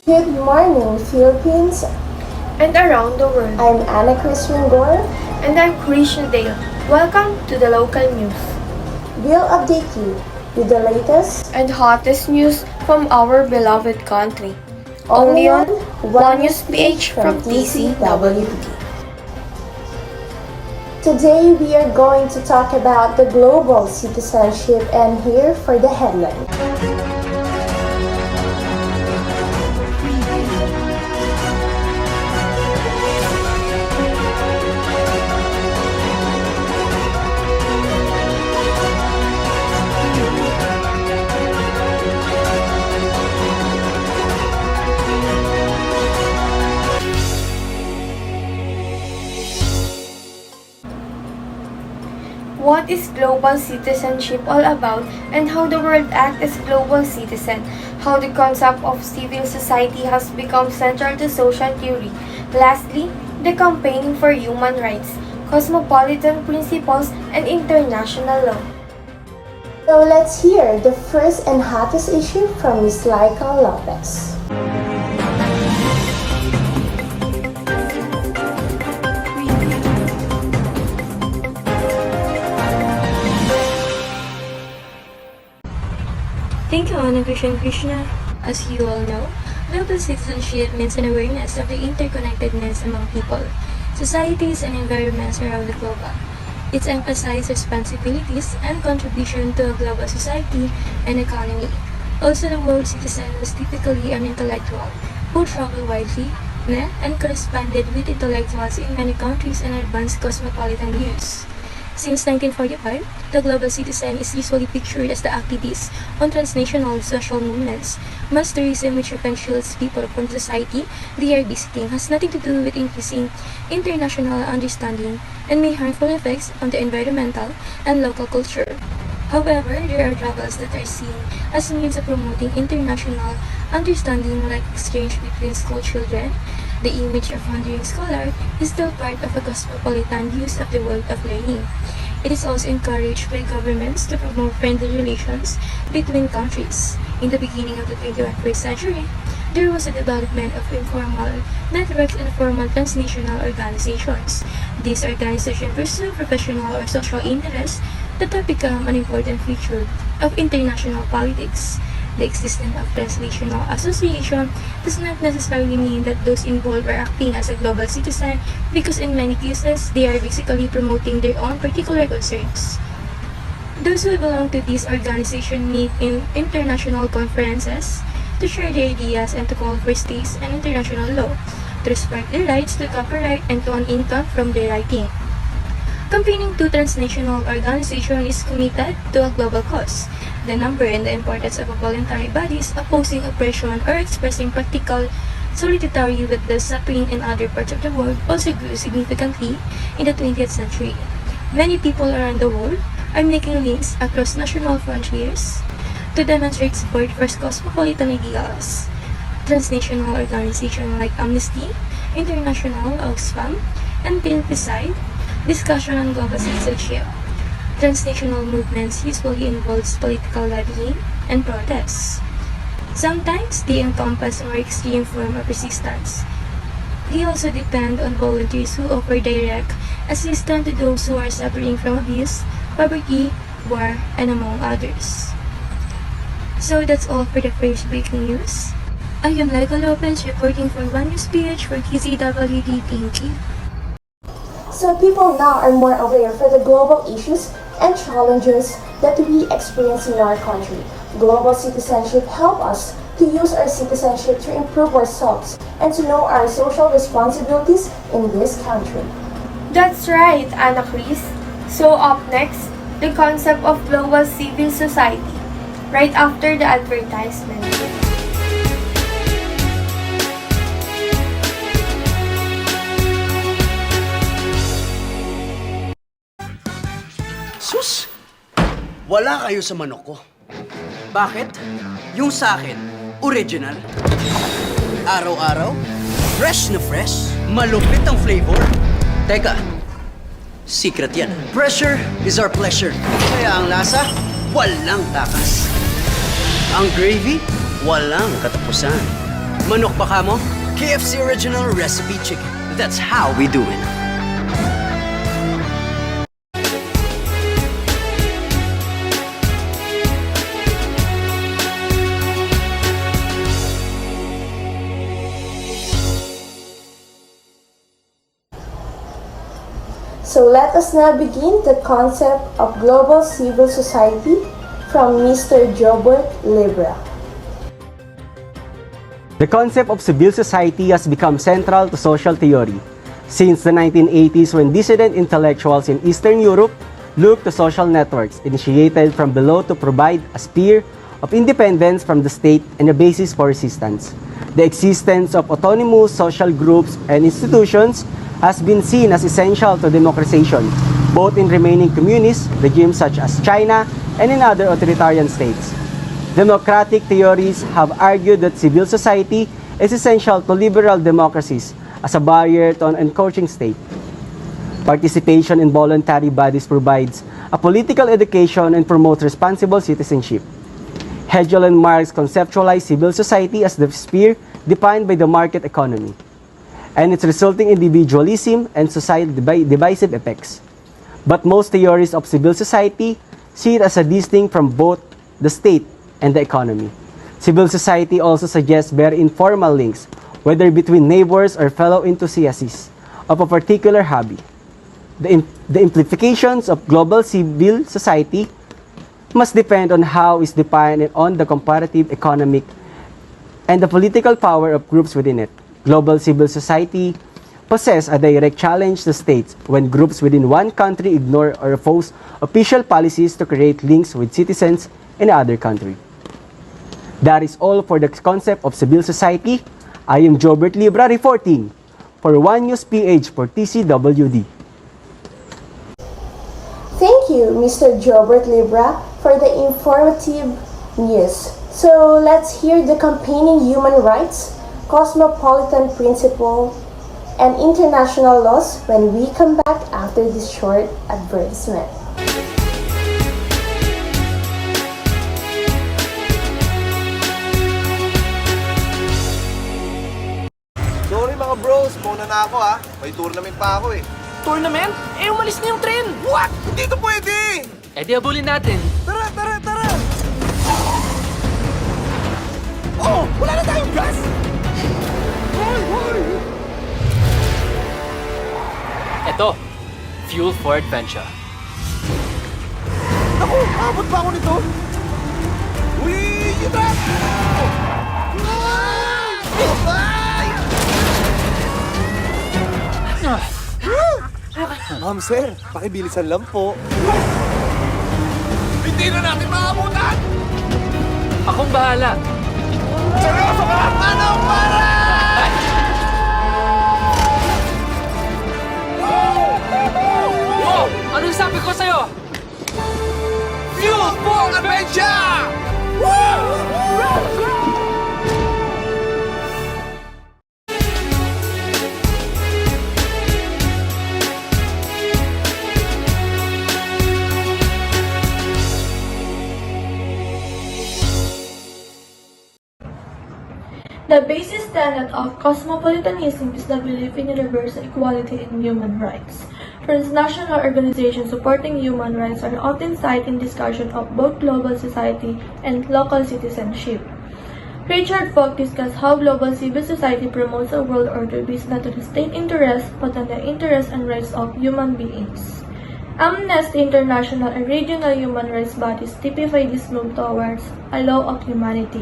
Good morning, Philippines. And around the world. I'm Anna Christian Gore. And I'm Christian Dale. Welcome to the local news. We'll update you with the latest and hottest news from our beloved country. only on One News PH from TCWD. Today we are going to talk about the global citizenship, and here for the headline. What is global citizenship all about, and how the world acts as global citizen? How the concept of civil society has become central to social theory. Lastly, the campaigning for human rights, cosmopolitan principles, and international law. So let's hear the first and hottest issue from Ms. Laika Lopez. Thank you, Anna Krishna. As you all know, global citizenship means an awareness of the interconnectedness among people, societies, and environments around the globe. It emphasizes responsibilities and contribution to a global society and economy. Also, the word citizen was typically an intellectual who traveled widely, met, and corresponded with intellectuals in many countries and advanced cosmopolitan views. Since 1945, the global citizen is usually pictured as the activist on transnational social movements. Mass tourism, which often shields people from the society they are visiting, has nothing to do with increasing international understanding and may harmful effects on the environmental and local culture. However, there are travels that are seen as a means of promoting international understanding, like exchange between school children. The image of wandering scholar is still part of a cosmopolitan views of the world of learning. It is also encouraged by governments to promote friendly relations between countries. In the beginning of the 21st century, there was a development of informal networks and formal transnational organizations. These organizations pursue professional or social interests that have become an important feature of international politics. The existence of translational association does not necessarily mean that those involved are acting as a global citizen, because in many cases, they are basically promoting their own particular concerns. Those who belong to these organizations meet in international conferences to share their ideas and to call for states and international law to respect their rights to copyright and to an income from their writing. Campaigning to transnational organization is committed to a global cause. The number and the importance of voluntary bodies opposing oppression or expressing practical solidarity with the suffering in other parts of the world also grew significantly in the 20th century. Many people around the world are making links across national frontiers to demonstrate support for cosmopolitan ideals. Transnational organizations like Amnesty International, Oxfam, and Greenpeace discussion on global citizenship. Transnational movements usually involves political lobbying and protests. Sometimes they encompass a more extreme form of resistance. They also depend on volunteers who offer direct assistance to those who are suffering from abuse, poverty, war, and among others. So that's all for the first breaking news. I am Laika Lopez reporting for One News PH for TCWD. Thank you. So people now are more aware for the global issues and challenges that we experience in our country. Global citizenship helps us to use our citizenship to improve ourselves and to know our social responsibilities in this country. That's right, Anna Chris. So up next, the concept of global civil society, right after the advertisement. Sus! Wala kayo sa manok ko. Bakit? Yung sa akin, original. Araw-araw, fresh na fresh, malupit ang flavor. Teka, secret yan. Pressure is our pleasure. Kaya ang lasa, walang takas. Ang gravy, walang katapusan. Manok baka mo? KFC Original Recipe Chicken. That's how we do it. So let us now begin the concept of global civil society from Mr. Jobert Libra. The concept of civil society has become central to social theory since the 1980s, when dissident intellectuals in Eastern Europe looked to social networks initiated from below to provide a sphere of independence from the state and a basis for resistance. The existence of autonomous social groups and institutions has been seen as essential to democratization, both in remaining communist regimes such as China and in other authoritarian states. Democratic theories have argued that civil society is essential to liberal democracies as a barrier to an encroaching state. Participation in voluntary bodies provides a political education and promotes responsible citizenship. Hegel and Marx conceptualized civil society as the sphere defined by the market economy and its resulting individualism and societal divisive effects. But most theories of civil society see it as a distinct from both the state and the economy. Civil society also suggests very informal links, whether between neighbors or fellow enthusiasts of a particular hobby. The implications of global civil society must depend on how it's defined and on the comparative economic and the political power of groups within it. Global civil society possess a direct challenge to states when groups within one country ignore or oppose official policies to create links with citizens in another country. That is all for the concept of civil society. I am Jobert Libra reporting for One News PH for TCWD. Thank you, Mr. Jobert Libra, for the informative news. So let's hear the campaigning human rights, cosmopolitan principle, and international laws when we come back after this short advertisement. Sorry mga bros, muna na ako ha. May tournament pa ako eh. Tournament? Eh, umalis na yung train! What? Hindi to pwede! Eh, di abulin natin. Tara, tara, tara! Oh, wala na tayong gas! Hoy, hoy! Eto, fuel for adventure. Naku, abot ba ako nito? Uy, yun na! Ma'am, sir, pakibilisan lang po. Hindi na natin maabutan! Akong bahala. Seryoso ka? Anong para? Wow! Anong sabi ko sa'yo? Fuel for adventure! The basic tenet of cosmopolitanism is the belief in universal equality and human rights. Transnational organizations supporting human rights are often cited in discussion of both global society and local citizenship. Richard Falk discussed how global civil society promotes a world order based not on the state interest but on the interests and rights of human beings. Amnesty International and regional human rights bodies typify this move towards a law of humanity.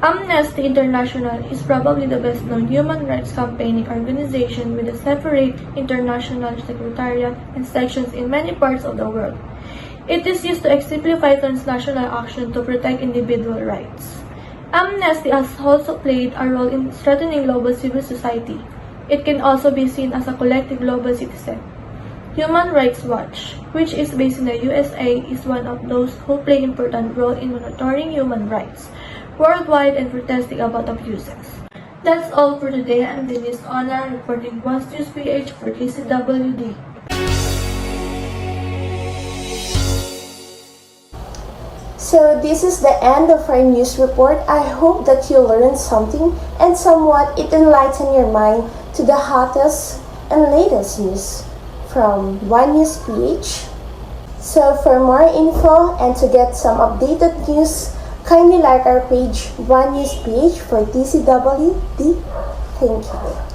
Amnesty International is probably the best-known human rights campaigning organization with a separate international secretariat and sections in many parts of the world. It is used to exemplify transnational action to protect individual rights. Amnesty has also played a role in strengthening global civil society. It can also be seen as a collective global citizen. Human Rights Watch, which is based in the USA, is one of those who play an important role in monitoring human rights worldwide and protesting about abuses. That's all for today. I'm Denise Honor reporting One News PH for KCWD. So this is the end of our news report. I hope that you learned something and somewhat it enlightened your mind to the hottest and latest news from One News PH. So for more info and to get some updated news, kindly like our page One News PH for TCWD. Thank you.